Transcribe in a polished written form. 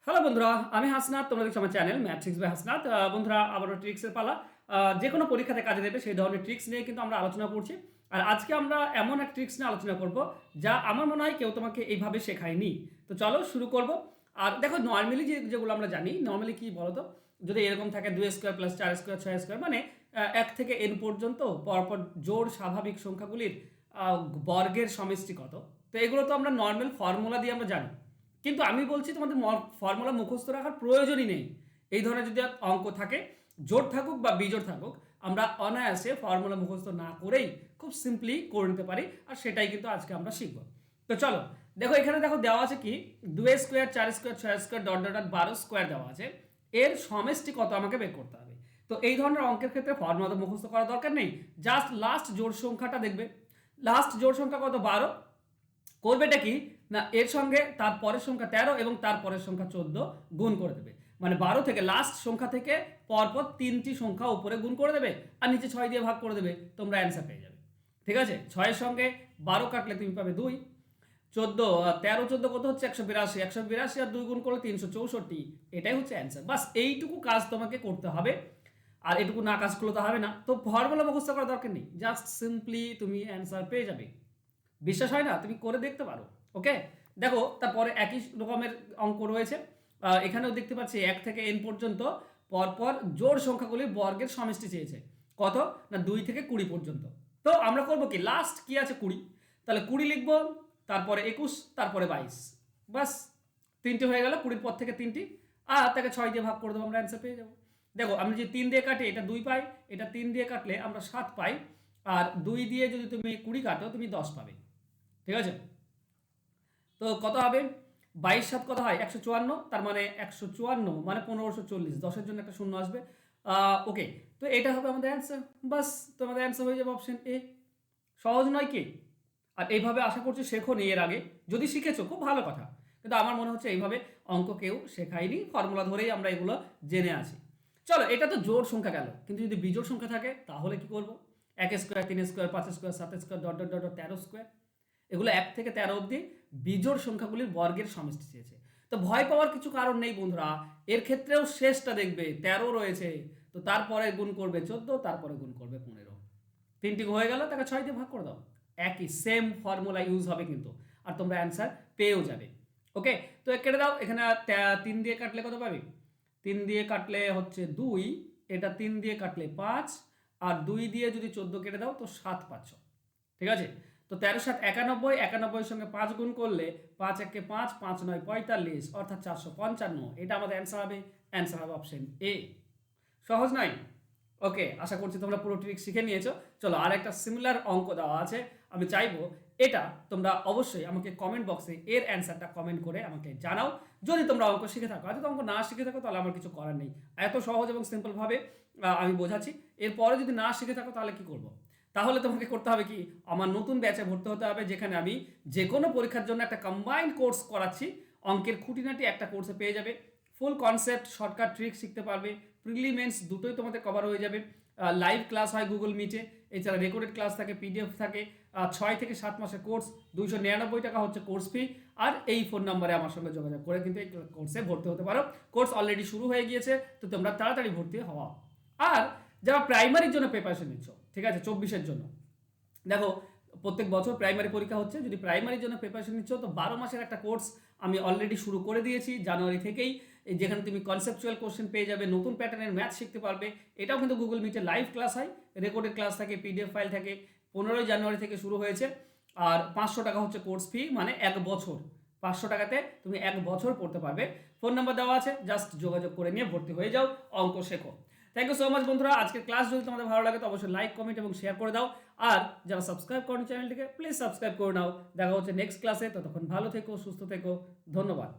Hello বন্ধুরা, আমি হাসনাত। তোমরা দেখছো আমার চ্যানেল ম্যাথ্রিক্স বাই হাসনাত। বন্ধুরা, আবারও ট্রিক্সের পালা। যে কোনো পরীক্ষাতে কাজে দেবে সেই ধরনের ট্রিক্স নিয়ে কিন্তু আমরা আলোচনা করছি। আর আজকে আমরা এমন এক ট্রিক্স নিয়ে আলোচনা করব যা আমার মনে হয় কেউ তোমাকে এইভাবে শেখায়নি। তো চলো শুরু করব। আর দেখো, নর্মালি যেগুলো আমরা জানি, নর্মালি কি বলতো, যদি এরকম থাকে 2² প্লাস 4² 6² মানে 1 থেকে n পর্যন্ত পরপর জোড় স্বাভাবিক সংখ্যাগুলির বর্গের সমষ্টি কত। তো এগুলো তো আমরা নর্মাল ফর্মুলা দিয়ে আমরা জানি, কিন্তু আমি বলছি তোমাদের ফর্মুলা মুখস্থ রাখার প্রয়োজনই নেই। এই ধরনের যদি অঙ্ক থাকে, জোড় থাকুক বা বিজোড় থাকুক, আমরা অনায়াসে ফর্মুলা মুখস্থ না করেই খুব সিম্পলি করে নিতে পারি। আর সেটাই কিন্তু আজকে আমরা শিখব। তো চলো দেখো, এখানে দেখো দেওয়া আছে কি 2² 4² 6² ডট ডট ডট 12² দেওয়া আছে। এর সমষ্টি কত আমাকে বের করতে হবে। তো এই ধরনের অঙ্কের ক্ষেত্রে ফর্মুলা তো মুখস্থ করার দরকার নেই, জাস্ট লাস্ট জোড় সংখ্যাটা দেখবে। লাস্ট জোড় সংখ্যা কত? 12। করবেটা কি না, এর সঙ্গে তার পরের সংখ্যা 13 এবং তার পরের সংখ্যা 14 গুণ করে দেবে। মানে 12 থেকে লাস্ট সংখ্যা থেকে পরপর 3টি সংখ্যা উপরে গুণ করে দেবে আর নিচে 6 দিয়ে ভাগ করে দেবে, তোমরা অ্যান্সার পেয়ে যাবে। ঠিক আছে, 6 সঙ্গে 12 কাটলে তুমি পাবে 2। 14 13 14 কত হচ্ছে? 182। 182 আর 2 গুণ করলে 364। এটাই হচ্ছে অ্যান্সার। বাস এইটুকু কাজ তোমাকে করতে হবে। আর এটুকু না কাজ করলে তো হবে না। তো ফর্মুলা মুখস্থ করার দরকার নেই, জাস্ট সিম্পলি তুমি অ্যান্সার পেয়ে যাবে। বিশ্বাস হয় না? তুমি করে দেখতে পারো। ওকে, দেখো তারপরে একই রকমের অঙ্ক রয়েছে। এখানেও দেখতে পাচ্ছি 1 থেকে n পর্যন্ত পরপর জোড় সংখ্যাগুলির বর্গের সমষ্টি চেয়েছে। কত না 2 থেকে 20 পর্যন্ত। তো আমরা করব কি, লাস্ট কি আছে 20, তাহলে 20 লিখব, তারপরে 21, তারপরে 22। বাস, 3টে হয়ে গেল, 20 পর থেকে 3টি, আর তাকে 6 দিয়ে ভাগ করে দেবো, আমরা অ্যান্সার পেয়ে যাবো। দেখো আমি যদি 3 দিয়ে কাটি, এটা 2 পাই, এটা 3 দিয়ে কাটলে আমরা 7 পাই, আর 2 দিয়ে যদি তুমি 20 কাটো তুমি 10 পাবে। ঠিক আছে, তো কত হবে? 22 কত হয়? 154। তার মানে 154 মানে 1540, 10-এর জন্য একটা শূন্য আসবে। ওকে, তো এটা হবে আমাদের অ্যান্সার। বাস, তোমাদের অ্যান্সার হয়ে যাবে অপশন এ। সহজ নয় কি? আর এইভাবে আশা করছি শেখো নি এর আগে। যদি শিখেছো খুব ভালো কথা, কিন্তু আমার মনে হচ্ছে এইভাবে অঙ্ক কেউ শেখায়নি, ফর্মুলা ধরেই আমরা এগুলো জেনে আছি। চলো, এটা তো জোড় সংখ্যা গেল, কিন্তু যদি বিজোড় সংখ্যা থাকে তাহলে কি করব? 1² 3² 5² 7² ডট ডট ডট 13²। এগুলো 1 থেকে 13 অবধি বিজোড় সংখ্যাগুলির বর্গের সমষ্টি চেয়েছে। তো ভয় পাওয়ার কিছু কারণ নেই বন্ধুরা, এর ক্ষেত্রেও শেষটা দেখবে 13 রয়েছে, তো তারপরে গুণ করবে 14, তারপরে গুণ করবে 15। 3টি হয়ে গেল, তাকে 6 দিয়ে ভাগ করে দাও। একই সেম ফর্মুলা ইউজ হবে কিন্তু, আর তোমরা অ্যান্সার পেয়েও যাবে। ওকে, তো কেটে দাও। এখানে 3 দিয়ে কাটলে কত পাবে? 3 দিয়ে কাটলে হচ্ছে 2, এটা 3 দিয়ে কাটলে 5, আর 2 দিয়ে যদি 14 কেটে দাও তো 7 পাচ্ছ। ঠিক আছে, তো 13 7 91, 91 সঙ্গে 5 গুণ করলে 5 1 5, 5 9 45, অর্থাৎ 455। এটা আমাদের অ্যান্সার হবে। অ্যান্সার হবে অপশন এ। সহজ নাই? ওকে, আশা করছি তোমরা পুরো ট্রিক শিখে নিয়েছো। চলো, আর একটা সিমিলার অঙ্ক দেওয়া আছে। আমি চাইবো এটা তোমরা অবশ্যই আমাকে কমেন্ট বক্সে এর অ্যান্সারটা কমেন্ট করে আমাকে জানাও, যদি তোমরা অঙ্ক শিখে থাকো। আর যদি অঙ্ক না শিখে থাকো তাহলে আমার কিছু করার নেই। এত সহজ এবং সিম্পলভাবে আমি বোঝাচ্ছি। এরপরে যদি না শিখে থাকো তাহলে কি করবো? তাহলে তোমাকে করতে হবে কি, আমার নতুন ব্যাচে ভর্তি হতে হবে, যেখানে আমি যে কোনো পরীক্ষার জন্য একটা কম্বাইন্ড কোর্স করাচ্ছি। অঙ্কের খুঁটিনাটি একটা কোর্সে পেয়ে যাবে, ফুল কনসেপ্ট শর্টকাট ট্রিক শিখতে পারবে, প্রিলিমেন্স দুটোই তোমাদের কভার হয়ে যাবে। লাইভ ক্লাস হয় গুগল মিটে, এছাড়া রেকর্ডেড ক্লাস থাকে, পিডিএফ থাকে। 6 থেকে 7 মাসের কোর্স, 299 টাকা হচ্ছে কোর্স ফি। আর এই ফোন নম্বরে আমার সঙ্গে যোগাযোগ করে কিন্তু এই কোর্সে ভর্তি হতে পারো। কোর্স অলরেডি শুরু হয়ে গিয়েছে, তো তোমরা তাড়াতাড়ি ভর্তি হওয়া। আর যারা প্রাইমারির জন্য প্রিপারেশন নিচ্ছ, ঠিক আছে, 24-এর জন্য, দেখো প্রত্যেক বছর প্রাইমারি পরীক্ষা হচ্ছে। যদি প্রাইমারির জন্য প্রিপারেশন নিচ্ছ তো 12 মাসের একটা কোর্স আমি অলরেডি শুরু করে দিয়েছি জানুয়ারি থেকেই, যেখানে তুমি কনসেপচুয়াল কোশ্চেন পেয়ে যাবে, নতুন প্যাটার্নের ম্যাথ শিখতে পারবে। এটাও কিন্তু গুগল মিটে লাইভ ক্লাস হয়, রেকর্ডেড ক্লাস থাকে, পিডিএফ ফাইল থাকে। 15ই জানুয়ারি থেকে শুরু হয়েছে। আর 500 টাকা হচ্ছে কোর্স ফি, মানে 1 বছর। 500 টাকাতে তুমি 1 বছর পড়তে পারবে। ফোন নাম্বার দেওয়া আছে, জাস্ট যোগাযোগ করে নিয়ে ভর্তি হয়ে যাও, অঙ্ক শেখো। থ্যাংক ইউ সো মাচ বন্ধুরা। আজকের ক্লাস যদি তোমাদের ভালো লাগে তো অবশ্যই লাইক, কমেন্ট এবং শেয়ার করে দাও। আর যারা সাবস্ক্রাইব করেন চ্যানেলটিকে, প্লিজ সাবস্ক্রাইব করে নাও। দেখা হচ্ছে নেক্সট ক্লাসে। ততক্ষণ ভালো থেকো, সুস্থ থেকো। ধন্যবাদ।